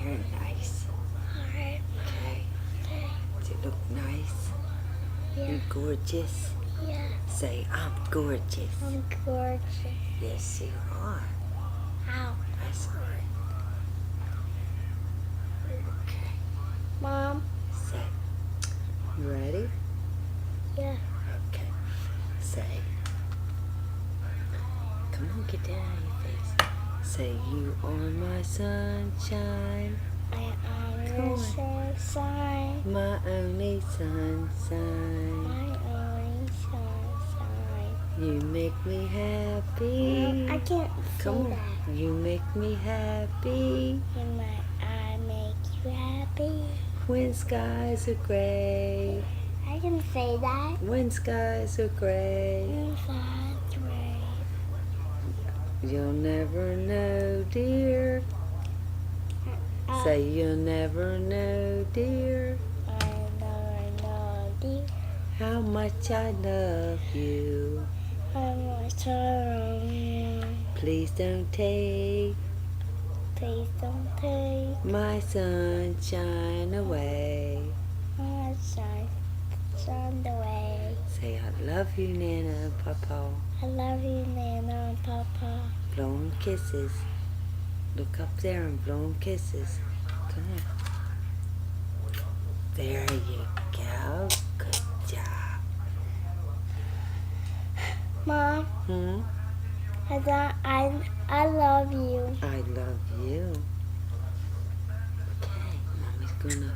You're nice. Alright. Okay. Okay. Does it look nice? Yeah. You're gorgeous. Yeah. Say, I'm gorgeous. I'm gorgeous. Yes, you are. Ow. That's right. Okay. Mom? Say, you ready? Yeah. Okay. Say, come on, get down on your face. Say, you are my sunshine, I am Come your on. sunshine. my only sunshine. My only sunshine. You make me happy. I can't Come say on. that. You make me happy I make you happy. when skies are gray. I can say that. When skies are gray. That's right. You'll never know, dear. Say you'll never know, dear, I know, dear. how much I love you. How much I love you. Please don't take Please don't take my sunshine away. my sunshine away. Say I love you, Nana and Papa. I love you, Nana and Papa. Blow 'em kisses. Look up there and blow 'em kisses. Come on. There you go. Good job. Mom, I love you. I love you. Okay, Mommy's gonna